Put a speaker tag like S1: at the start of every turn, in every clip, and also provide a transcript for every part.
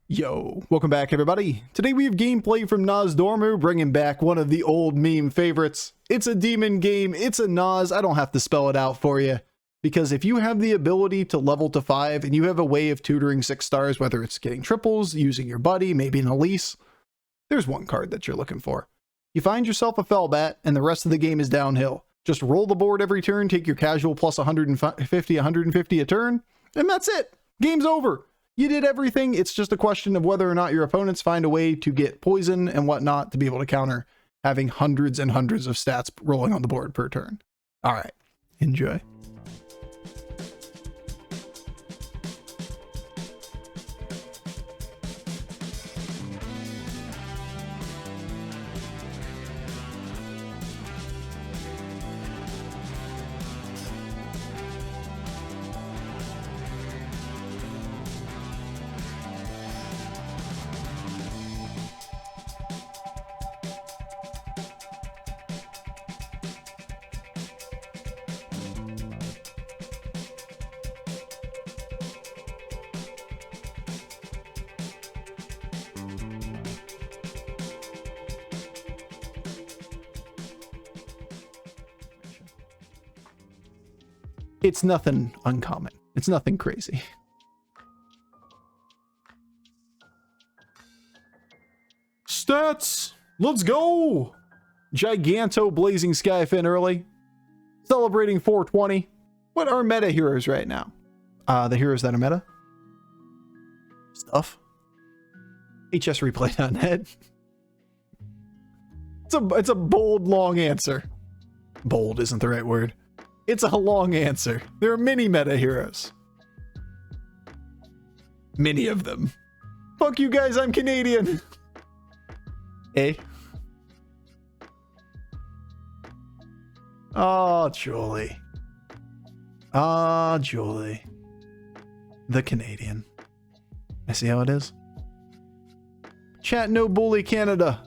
S1: Yo, welcome back everybody. Today we have gameplay from Nozdormu, bringing back one of the old meme favorites. It's a demon game, it's a Noz, I don't have to spell it out for you. Because if you have the ability to level to 5 and you have a way of tutoring 6 stars, whether it's getting triples, using your buddy, maybe an Elise, there's one card that you're looking for. You find yourself a Felbat and the rest of the game is downhill. Just roll the board every turn, take your casual plus 150 a turn, and that's it. Game's over. You did everything. It's just a question of whether or not your opponents find a way to get poison and whatnot to be able to counter having hundreds and hundreds of stats rolling on the board per turn. All right, enjoy. It's nothing uncommon. It's nothing crazy. Stats! Let's go! Giganto Blazing Skyfin early. Celebrating 420. What are meta heroes right now? The heroes that are meta. Stuff. HSreplay.net. It's a bold, long answer. Bold isn't the right word. It's a long answer. There are many meta heroes. Many of them. Fuck you guys, I'm Canadian. Eh? Oh, Julie. Ah, Julie. The Canadian. I see how it is. Chat no bully Canada.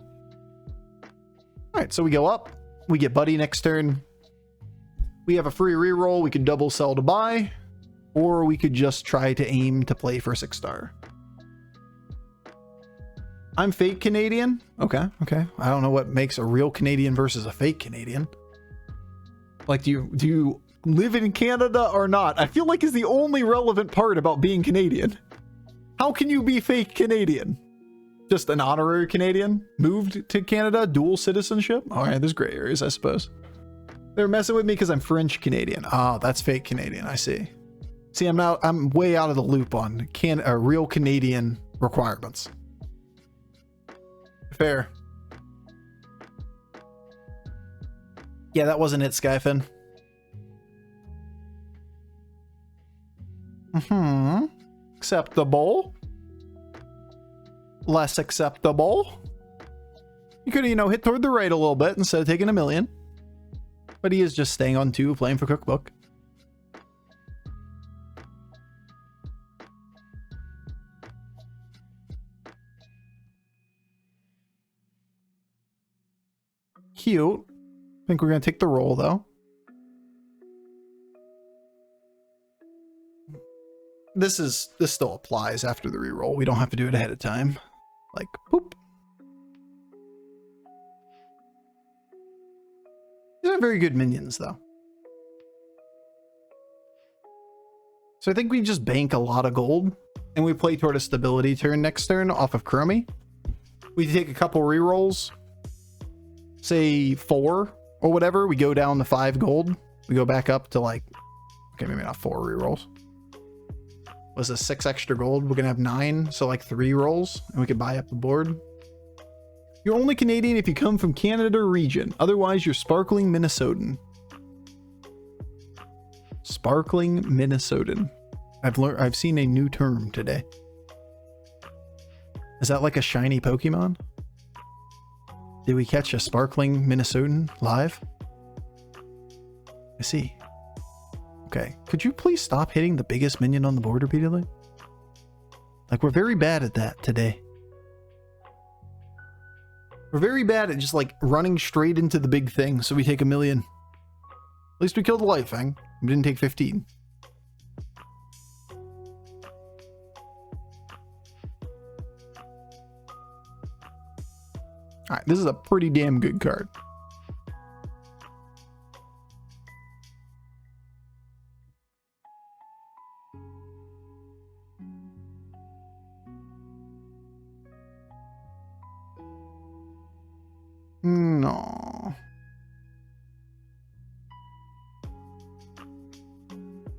S1: Alright, so we go up. We get Buddy next turn. We have a free reroll. We could double sell to buy, or we could just try to aim to play for 6 star. I'm fake Canadian. Okay. I don't know what makes a real Canadian versus a fake Canadian. Like, do you live in Canada or not? I feel like is the only relevant part about being Canadian. How can you be fake Canadian? Just an honorary Canadian? Moved to Canada? Dual citizenship? All right, there's gray areas, I suppose. They're messing with me because I'm French Canadian. Oh, that's fake Canadian. I see. See, I'm way out of the loop on real Canadian requirements. Fair. Yeah, that wasn't it, Skyfin. Acceptable. Less acceptable. You could, hit toward the right a little bit instead of taking a million. But he is just staying on 2, playing for Cookbook. Cute. I think we're going to take the roll, though. This still applies after the reroll. We don't have to do it ahead of time. Like, boop. These are very good minions, though. So I think we just bank a lot of gold, and we play toward a stability turn next turn off of Chromie. We take a couple rerolls, say 4 or whatever. We go down to 5 gold. We go back up to like, okay, maybe not 4 rerolls. Was this 6 extra gold? We're gonna have 9, so like 3 rolls, and we could buy up the board. You're only Canadian if you come from Canada region. Otherwise, you're sparkling Minnesotan. Sparkling Minnesotan. I've seen a new term today. Is that like a shiny Pokemon? Did we catch a sparkling Minnesotan live? I see. Okay. Could you please stop hitting the biggest minion on the board repeatedly? Like, we're very bad at that today. We're very bad at just like running straight into the big thing, so we take a million. At least we killed the Light Fang. We didn't take 15. Alright, this is a pretty damn good card. No.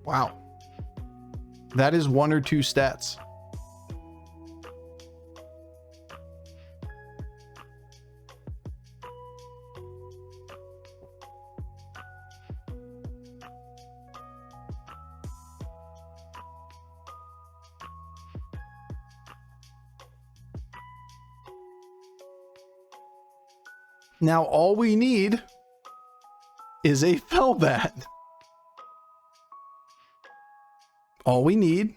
S1: Wow. That is 1 or 2 stats. Now all we need is a Felbat. All we need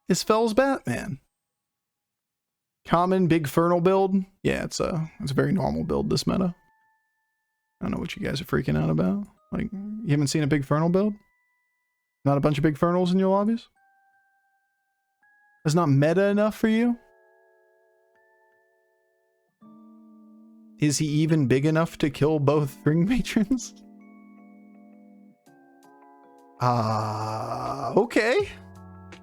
S1: is Fel's Batman. Common big Fernal build. Yeah, it's a very normal build this meta. I don't know what you guys are freaking out about. Like, you haven't seen a big Fernal build? Not a bunch of big Fernals in your lobbies? That's not meta enough for you? Is he even big enough to kill both Ring Matrons? Okay.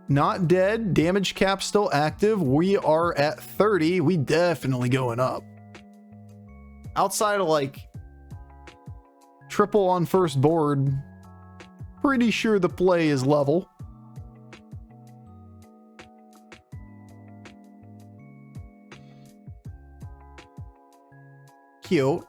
S1: Not dead. Damage cap still active. We are at 30. We definitely going up. Outside of like triple on first board, pretty sure the play is level. Cute.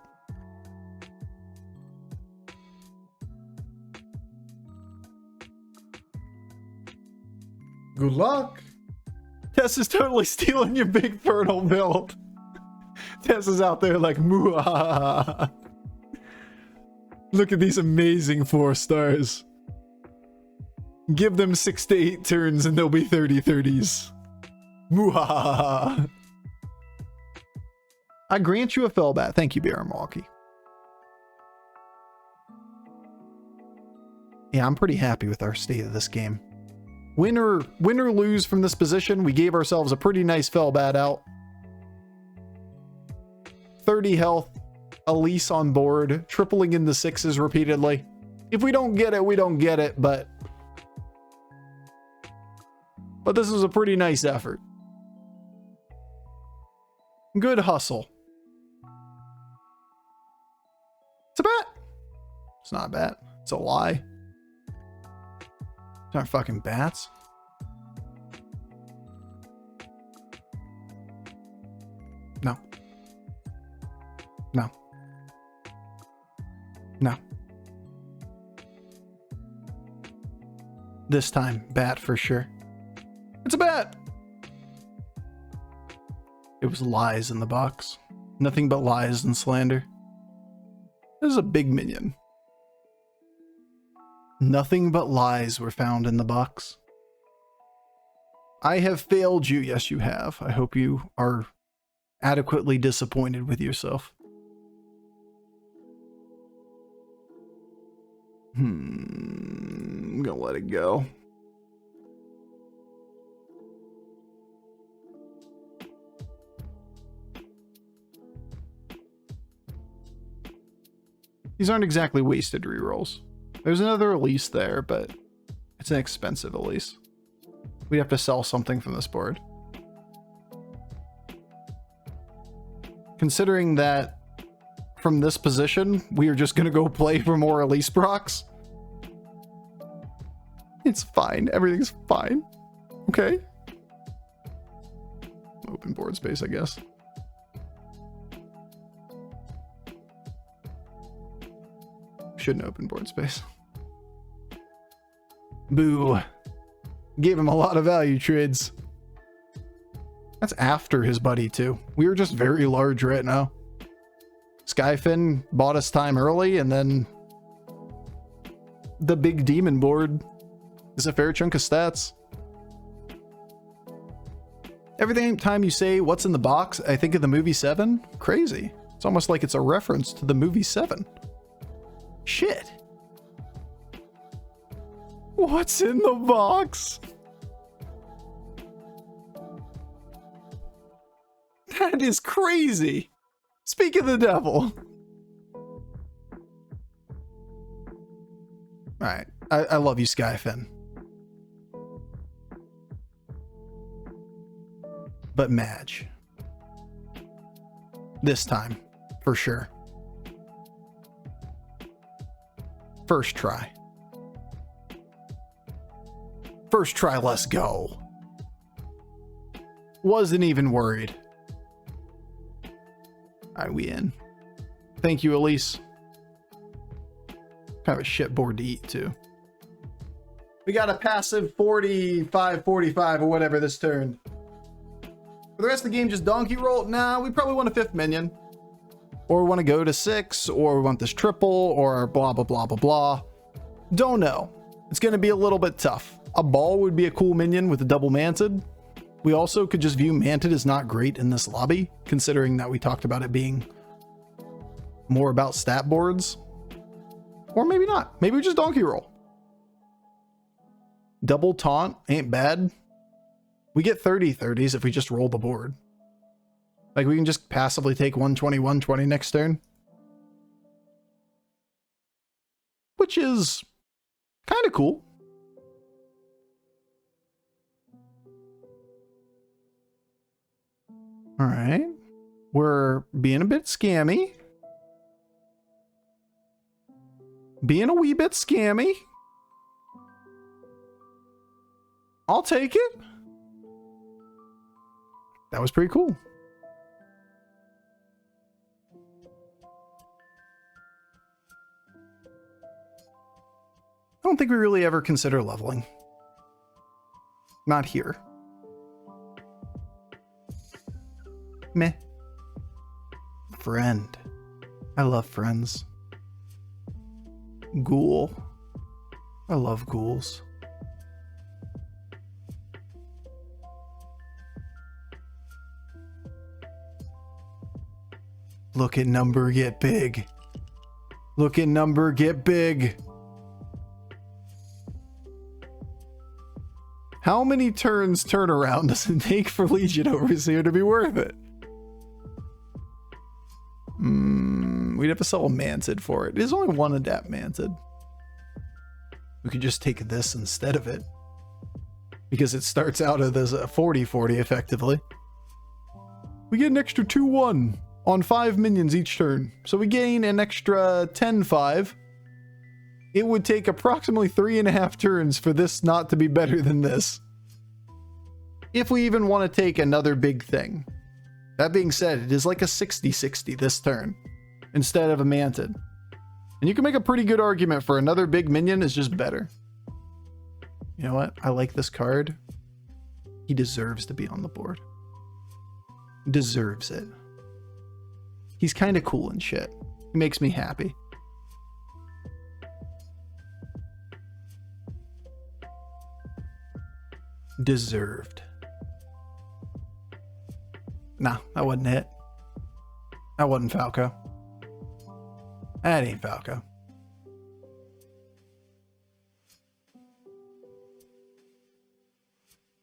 S1: Good luck. Tess is totally stealing your big Fernal build. Tess is out there like, muah. Look at these amazing 4 stars. Give them 6 to 8 turns and they'll be 30/30s. Muah. I grant you a Felbat. Thank you, BR Milwaukee. Yeah, I'm pretty happy with our state of this game. Win or lose from this position, we gave ourselves a pretty nice Felbat out. 30 health, Elise on board, tripling in the 6s repeatedly. If we don't get it, we don't get it, but this is a pretty nice effort. Good hustle. It's a bat. It's not a bat. It's a lie. These aren't fucking bats. No. No. No. This time, bat for sure. It's a bat! It was lies in the box. Nothing but lies and slander. This is a big minion. Nothing but lies were found in the box. I have failed you. Yes, you have. I hope you are adequately disappointed with yourself. I'm gonna let it go. These aren't exactly wasted rerolls. There's another Elise there, but it's an expensive Elise. We have to sell something from this board. Considering that from this position, we are just going to go play for more Elise procs. It's fine. Everything's fine. Okay. Open board space, I guess. Shouldn't open board space. Boo. Gave him a lot of value trades. That's after his buddy too. We were just very large right now. Skyfin bought us time early, and then the big demon board is a fair chunk of stats. Every time you say what's in the box, I think of the movie 7. Crazy. It's almost like it's a reference to the movie 7. Shit. What's in the box? That is crazy. Speak of the devil. All right. I love you, Skyfin. But Madge. This time, for sure. First try. First try, let's go. Wasn't even worried. All right, we in. Thank you, Elise. Kind of a shit board to eat, too. We got a passive 45, 45, or whatever this turn. For the rest of the game, just donkey roll? Nah, we probably want a 5th minion. Or we want to go to 6, or we want this triple, or blah, blah, blah, blah, blah. Don't know. It's going to be a little bit tough. A ball would be a cool minion with a double manted. We also could just view manted as not great in this lobby, considering that we talked about it being more about stat boards. Or maybe not. Maybe we just donkey roll. Double taunt ain't bad. We get 30/30s if we just roll the board. Like, we can just passively take 120, 120 next turn. Which is kind of cool. All right. We're being a bit scammy. Being a wee bit scammy. I'll take it. That was pretty cool. I don't think we really ever consider leveling. Not here. Meh. Friend. I love friends. Ghoul. I love ghouls. Look at number get big. Look at number get big. How many turns turnaround does it take for Legion Overseer to be worth it? We'd have to sell a Manted for it. There's only one Adapt Manted. We could just take this instead of it, because it starts out as a 40/40 effectively. We get an extra 2/1 on 5 minions each turn. So we gain an extra 10/5. It would take approximately 3.5 turns for this not to be better than this. If we even want to take another big thing. That being said, it is like a 60/60 this turn, instead of a Manted. And you can make a pretty good argument for another big minion is just better. You know what? I like this card. He deserves to be on the board. Deserves it. He's kind of cool and shit. He makes me happy. Deserved. Nah, that wasn't it. That wasn't Falco. That ain't Falco.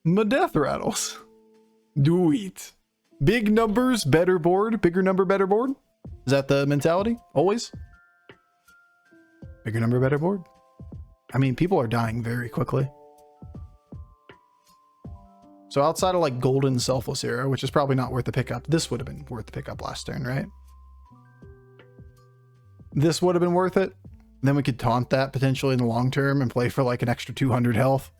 S1: My death rattles. Do it. Big numbers, better board. Bigger number, better board. Is that the mentality? Always? Bigger number, better board. I mean, people are dying very quickly. So outside of like Golden Selfless Era, which is probably not worth the pickup, this would have been worth the pickup last turn, right? This would have been worth it. Then we could taunt that potentially in the long term and play for like an extra 200 health.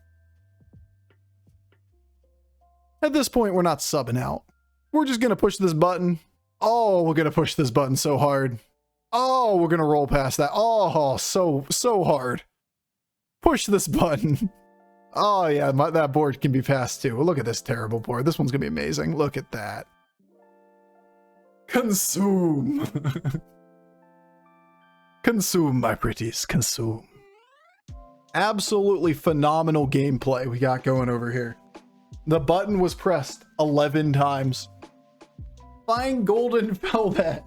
S1: At this point, we're not subbing out. We're just going to push this button. Oh, we're going to push this button so hard. Oh, we're going to roll past that. Oh, so hard. Push this button. Oh, yeah, that board can be passed too. Look at this terrible board. This one's going to be amazing. Look at that. Consume. Consume, my pretties. Consume. Absolutely phenomenal gameplay we got going over here. The button was pressed 11 times. Find Golden Felbat.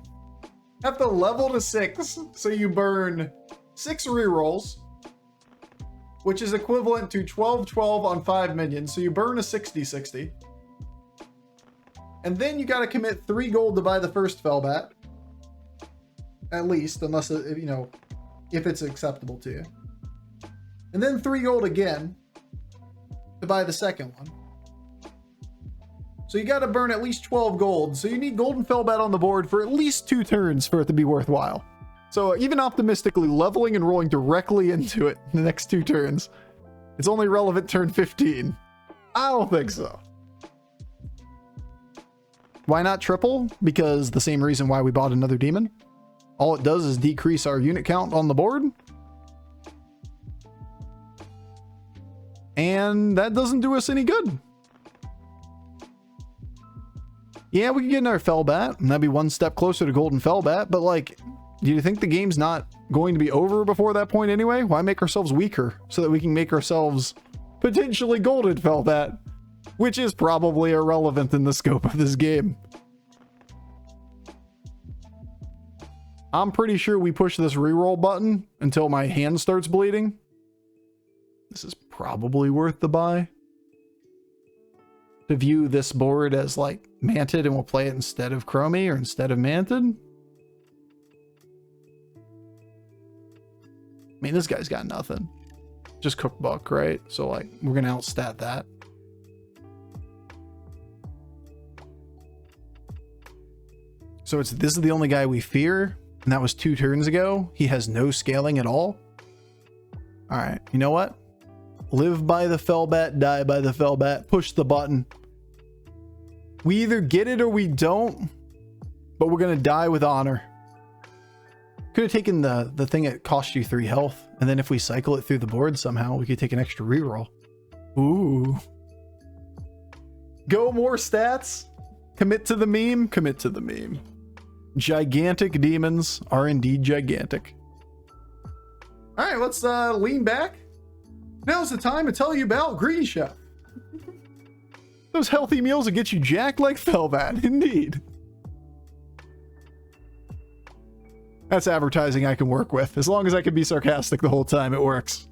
S1: Have to level to 6, so you burn 6 rerolls, which is equivalent to 12/12 on 5 minions. So you burn a 60/60. And then you got to commit 3 gold to buy the first Felbat. at least, unless, you know, if it's acceptable to you. And then 3 gold again to buy the second one. So you got to burn at least 12 gold. So you need golden Felbat on the board for at least 2 turns for it to be worthwhile. So even optimistically, leveling and rolling directly into it in the next 2 turns, it's only relevant turn 15. I don't think so. Why not triple? Because the same reason why we bought another demon. All it does is decrease our unit count on the board. And that doesn't do us any good. Yeah, we could get another Felbat, and that'd be 1 step closer to golden Felbat, but like, do you think the game's not going to be over before that point anyway? Why make ourselves weaker so that we can make ourselves potentially golden Felbat, which is probably irrelevant in the scope of this game. I'm pretty sure we push this reroll button until my hand starts bleeding. This is probably worth the buy. To view this board as like manted, and we'll play it instead of chromie or instead of manted. I mean, this guy's got nothing. Just cookbook, right? So like, we're gonna outstat that. So this is the only guy we fear, and that was 2 turns ago. He has no scaling at all. All right, you know what? Live by the Felbat, die by the Felbat. Push the button. We either get it or we don't, but we're gonna die with honor. Could have taken the thing that cost you 3 health, and then if we cycle it through the board somehow, we could take an extra reroll. Ooh. Go more stats. Commit to the meme. Commit to the meme. Gigantic demons are indeed gigantic. All right, let's lean back. Now's the time to tell you about Green Chef. Those healthy meals that get you jacked like Felbat, indeed. That's advertising I can work with. As long as I can be sarcastic the whole time, it works.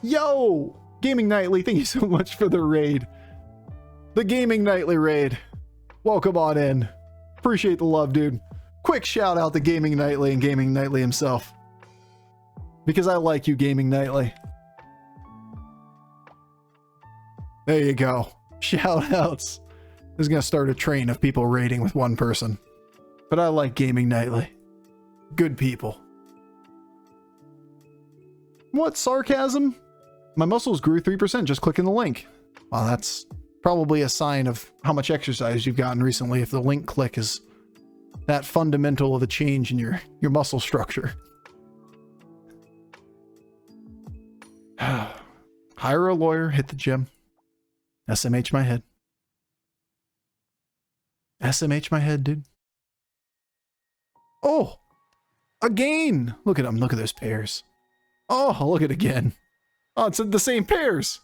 S1: Yo! Gaming Nightly, thank you so much for the raid. The Gaming Nightly raid. Welcome on in. Appreciate the love, dude. Quick shout out to Gaming Nightly and Gaming Nightly himself. Because I like you, Gaming Nightly. There you go. Shout outs. This is going to start a train of people raiding with one person. But I like Gaming Nightly. Good people. What sarcasm? My muscles grew 3% just clicking the link. Well, that's probably a sign of how much exercise you've gotten recently if the link click is that fundamental of a change in your muscle structure. Hire a lawyer, hit the gym. SMH my head. SMH my head, dude. Oh! Again! Look at them. Look at those pairs. Oh, look at it again. Oh, it's the same pairs.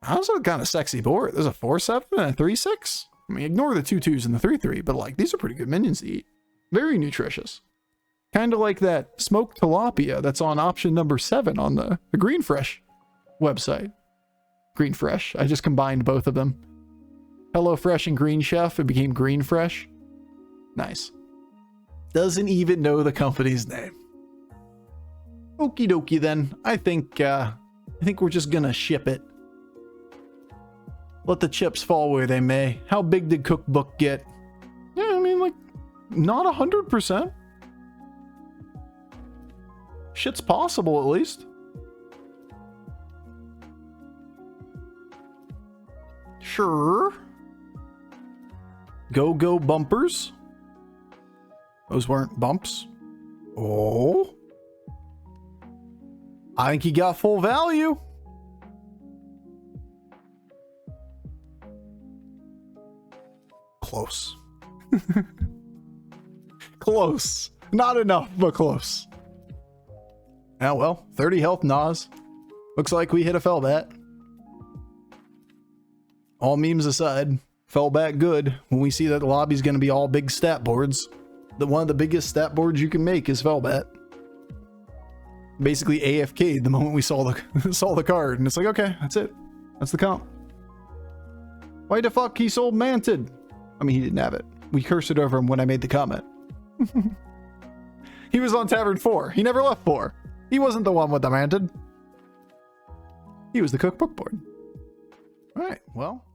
S1: That was a kind of sexy board. There's a 4-7 and a 3-6. I mean, ignore the 2-2s and the 3-3, but like, these are pretty good minions to eat. Very nutritious. Kind of like that smoked tilapia that's on option number 7 on the Green Fresh website. Green Fresh. I just combined both of them. Hello Fresh and Green Chef. It became Green Fresh. Nice. Doesn't even know the company's name. Okie dokie then. I think we're just gonna ship it. Let the chips fall where they may. How big did Cookbook get? Yeah, I mean, like, not 100%. Shit's possible, at least. Sure. Go bumpers. Those weren't bumps. Oh. I think he got full value. Close. Close. Not enough, but close. Oh well, 30 health Nas. Looks like we hit a Felbat. All memes aside, Felbat good. When we see that the lobby's going to be all big stat boards, one of the biggest stat boards you can make is Felbat. Basically AFK'd the moment we saw the card, and it's like, okay, that's it. That's the comp. Why the fuck he sold Manted? I mean, he didn't have it. we cursed over him when I made the comment. He was on Tavern 4. He never left 4. He wasn't the one with the manted. He was the cookbook board. All right, well.